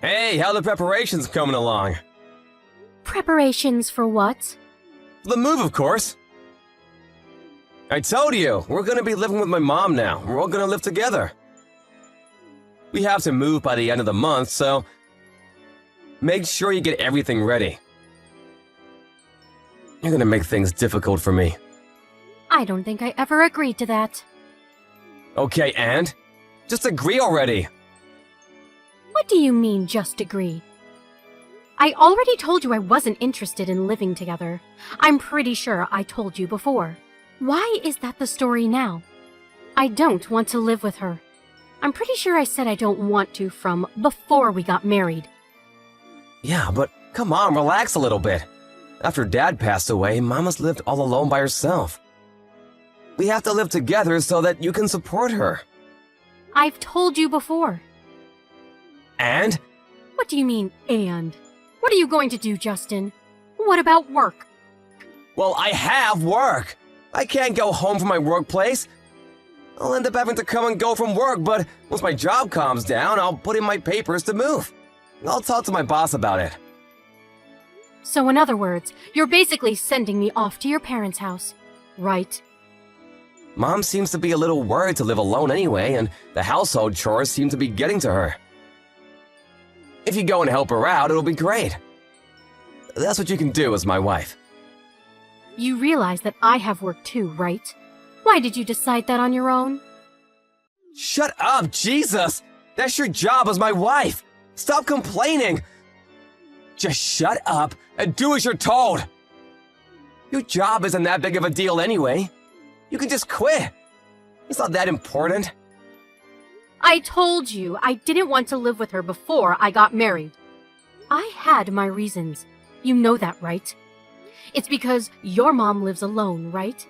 Hey, how the preparations coming along? Preparations for what? The move, of course. I told you, we're gonna be living with my mom now. We're all gonna live together. We have to move by the end of the month, so make sure you get everything ready. You're gonna make things difficult for me. I don't think I ever agreed to that. Okay, and? Just agree already. What do you mean, just agree? I already told you I wasn't interested in living together. I'm pretty sure I told you before. Why is that the story now? I don't want to live with her. I'm pretty sure I said I don't want to from before we got married. Yeah, but come on, relax a little bit. After Dad passed away, Mama's lived all alone by herself. We have to live together so that you can support her. I've told you before. And? What do you mean, and? What are you going to do, Justin? What about work? Well, I have work. I can't go home from my workplace. I'll end up having to come and go from work, but once my job calms down, I'll put in my papers to move. I'll talk to my boss about it. So in other words, you're basically sending me off to your parents' house, right? Mom seems to be a little worried to live alone anyway, and the household chores seem to be getting to her. If you go and help her out, it'll be great. That's what you can do as my wife. You realize that I have work too, right? Why did you decide that on your own? Shut up, Jesus! That's your job as my wife! Stop complaining! Just shut up and do as you're told! Your job isn't that big of a deal anyway. You can just quit. It's not that important. I told you I didn't want to live with her before I got married. I had my reasons. You know that, right? It's because your mom lives alone, right?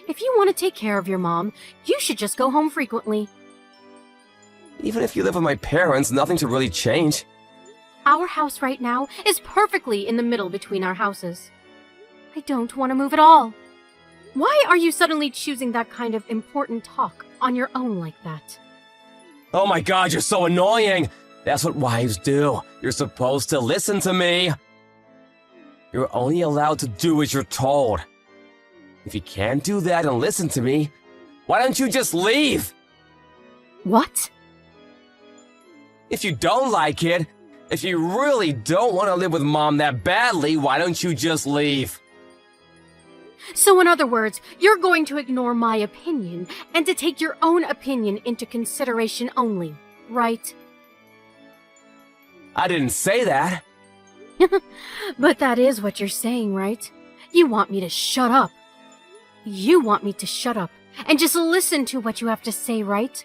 If you want to take care of your mom, you should just go home frequently. Even if you live with my parents, nothing should really change. Our house right now is perfectly in the middle between our houses. I don't want to move at all. Why are you suddenly choosing that kind of important talk on your own like that? Oh my God, you're so annoying! That's what wives do. You're supposed to listen to me. You're only allowed to do as you're told. If you can't do that and listen to me, why don't you just leave? What? If you don't like it, if you really don't want to live with Mom that badly, why don't you just leave? So in other words, you're going to ignore my opinion and to take your own opinion into consideration only, right? I didn't say that. But that is what you're saying, right? You want me to shut up. You want me to shut up and just listen to what you have to say, right?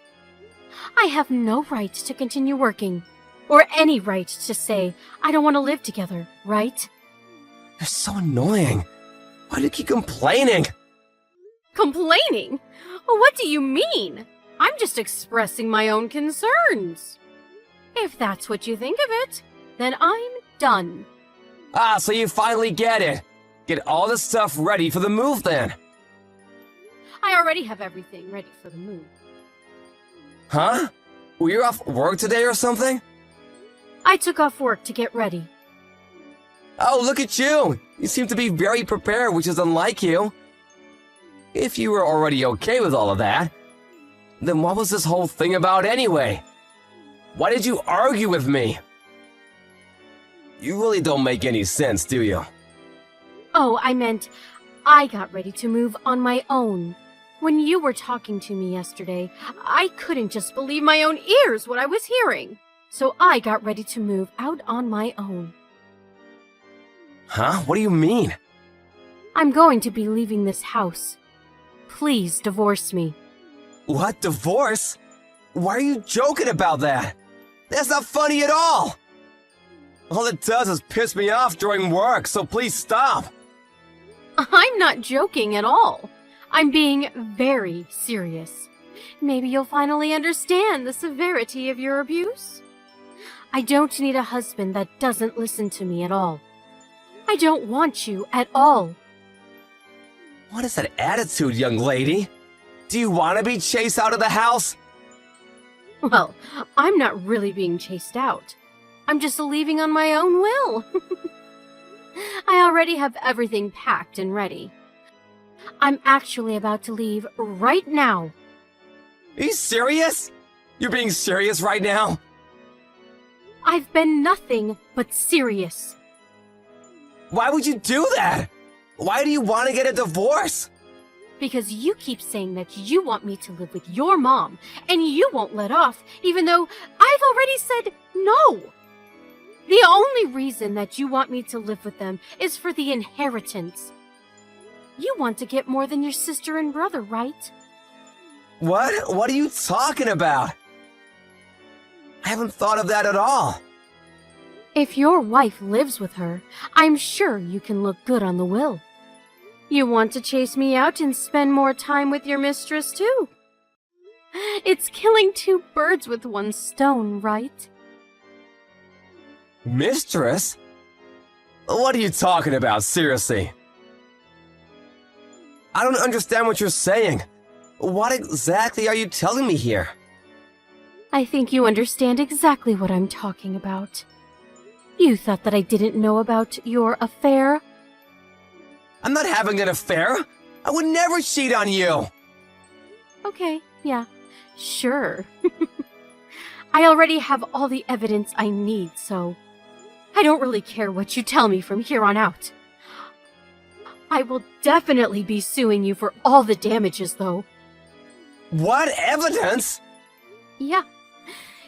I have no right to continue working, or any right to say I don't want to live together, right? You're so annoying. Why do you keep complaining? Complaining? What do you mean? I'm just expressing my own concerns. If that's what you think of it, then I'm done. Ah, so you finally get it. Get all the stuff ready for the move then. I already have everything ready for the move. Huh? Were you off work today or something? I took off work to get ready. Oh, look at you! You seem to be very prepared, which is unlike you. If you were already okay with all of that, then what was this whole thing about anyway? Why did you argue with me? You really don't make any sense, do you? Oh, I meant I got ready to move on my own. When you were talking to me yesterday, I couldn't just believe my own ears what I was hearing. So I got ready to move out on my own. Huh? What do you mean? I'm going to be leaving this house. Please divorce me. What? Divorce? Why are you joking about that? That's not funny at all! All it does is piss me off during work, so please stop! I'm not joking at all. I'm being very serious. Maybe you'll finally understand the severity of your abuse. I don't need a husband that doesn't listen to me at all. I don't want you at all. What is that attitude, young lady? Do you want to be chased out of the house? Well, I'm not really being chased out. I'm just leaving on my own will. I already have everything packed and ready. I'm actually about to leave right now. Are you serious? You're being serious right now? I've been nothing but serious. Why would you do that? Why do you want to get a divorce? Because you keep saying that you want me to live with your mom, and you won't let off, even though I've already said no. The only reason that you want me to live with them is for the inheritance. You want to get more than your sister and brother, right? What? What are you talking about? I haven't thought of that at all. If your wife lives with her, I'm sure you can look good on the will. You want to chase me out and spend more time with your mistress, too. It's killing two birds with one stone, right? Mistress? What are you talking about, seriously? I don't understand what you're saying. What exactly are you telling me here? I think you understand exactly what I'm talking about. You thought that I didn't know about your affair? I'm not having an affair. I would never cheat on you. Okay, yeah, sure. I already have all the evidence I need, so I don't really care what you tell me from here on out. I will definitely be suing you for all the damages, though. What evidence? Yeah,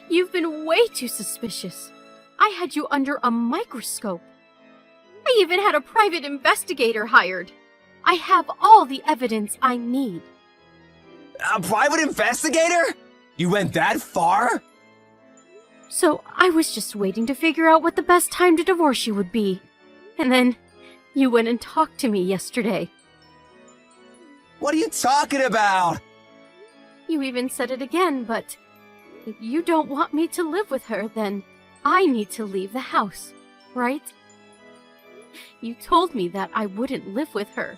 you've been way too suspicious. I had you under a microscope. I even had a private investigator hired. I have all the evidence I need. A private investigator? You went that far? So I was just waiting to figure out what the best time to divorce you would be. And then you went and talked to me yesterday. What are you talking about? You even said it again, but if you don't want me to live with her, then I need to leave the house, right? You told me that I wouldn't live with her,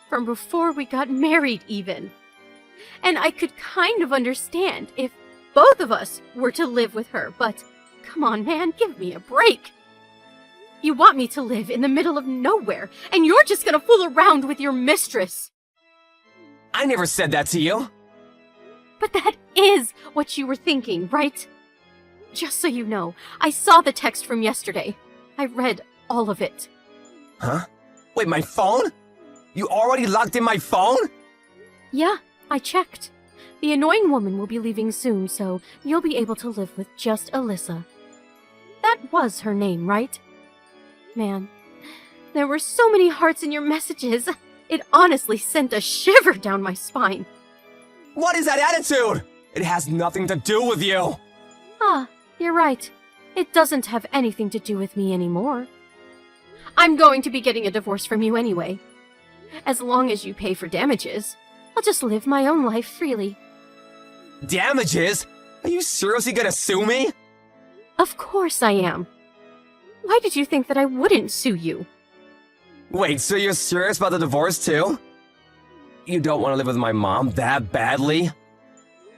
from before we got married even. And I could kind of understand if both of us were to live with her, but come on, man, give me a break. You want me to live in the middle of nowhere, and you're just gonna fool around with your mistress. I never said that to you. But that is what you were thinking, right? Just so you know, I saw the text from yesterday. I read all of it. Huh? Wait, my phone? You already locked in my phone? Yeah, I checked. The annoying woman will be leaving soon, so you'll be able to live with just Alyssa. That was her name, right? Man, there were so many hearts in your messages. It honestly sent a shiver down my spine. What is that attitude? It has nothing to do with you. Ah, you're right. It doesn't have anything to do with me anymore. I'm going to be getting a divorce from you anyway. As long as you pay for damages, I'll just live my own life freely. Damages? Are you seriously gonna sue me? Of course I am. Why did you think that I wouldn't sue you? Wait, so you're serious about the divorce too? You don't want to live with my mom that badly?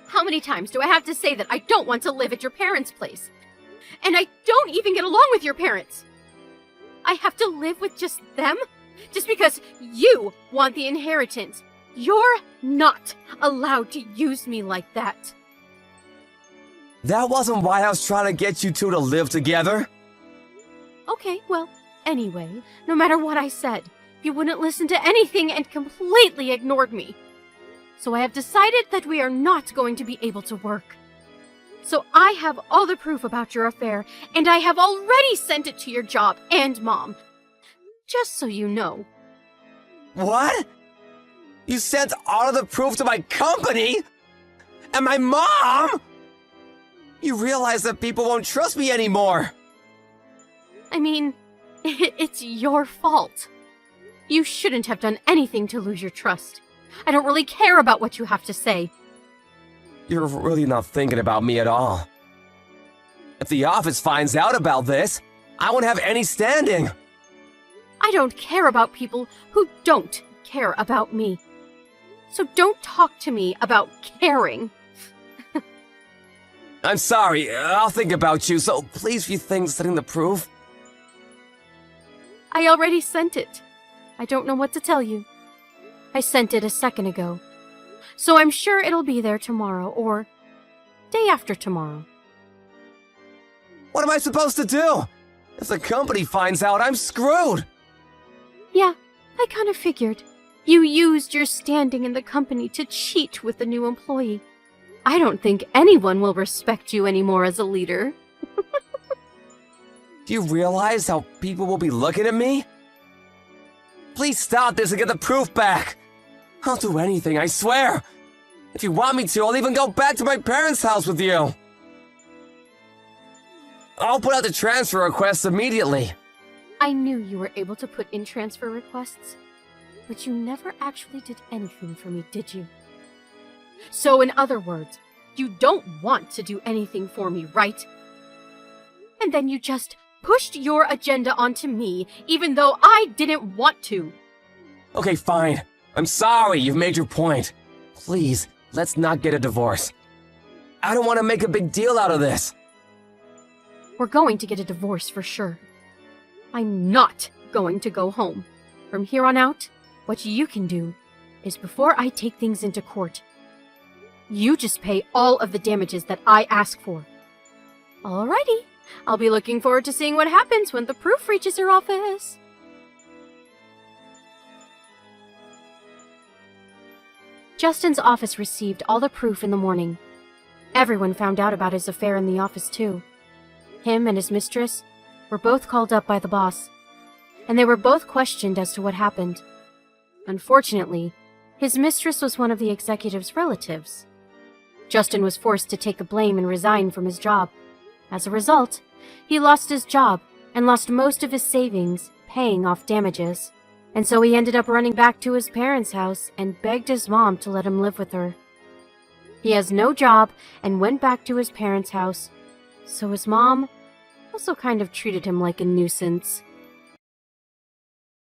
How many times do I have to say that I don't want to live at your parents' place? And I don't even get along with your parents. I have to live with just them? Just because you want the inheritance. You're not allowed to use me like that. That wasn't why I was trying to get you two to live together. Okay, well, anyway, no matter what I said, you wouldn't listen to anything and completely ignored me. So I have decided that we are not going to be able to work. So I have all the proof about your affair, and I have already sent it to your job and mom. Just so you know. What? You sent all of the proof to my company? And my mom? You realize that people won't trust me anymore. I mean, it's your fault. You shouldn't have done anything to lose your trust. I don't really care about what you have to say. You're really not thinking about me at all. If the office finds out about this, I won't have any standing. I don't care about people who don't care about me. So don't talk to me about caring. I'm sorry, I'll think about you, so please rethink setting the proof. I already sent it. I don't know what to tell you. I sent it a second ago. So I'm sure it'll be there tomorrow or day after tomorrow. What am I supposed to do? If the company finds out, I'm screwed! Yeah, I kind of figured. You used your standing in the company to cheat with the new employee. I don't think anyone will respect you anymore as a leader. Do you realize how people will be looking at me? Please stop this and get the proof back! I'll do anything, I swear! If you want me to, I'll even go back to my parents' house with you! I'll put out the transfer request immediately. I knew you were able to put in transfer requests, but you never actually did anything for me, did you? So in other words, you don't want to do anything for me, right? And then you just pushed your agenda onto me, even though I didn't want to. Okay, fine. I'm sorry, you've made your point. Please, let's not get a divorce. I don't want to make a big deal out of this. We're going to get a divorce for sure. I'm not going to go home. From here on out, what you can do is before I take things into court, you just pay all of the damages that I ask for. Alrighty, I'll be looking forward to seeing what happens when the proof reaches your office. Justin's office received all the proof in the morning. Everyone found out about his affair in the office too. Him and his mistress were both called up by the boss, and they were both questioned as to what happened. Unfortunately, his mistress was one of the executive's relatives. Justin was forced to take the blame and resign from his job. As a result, he lost his job and lost most of his savings paying off damages. And so he ended up running back to his parents' house and begged his mom to let him live with her. He has no job and went back to his parents' house, so his mom also kind of treated him like a nuisance.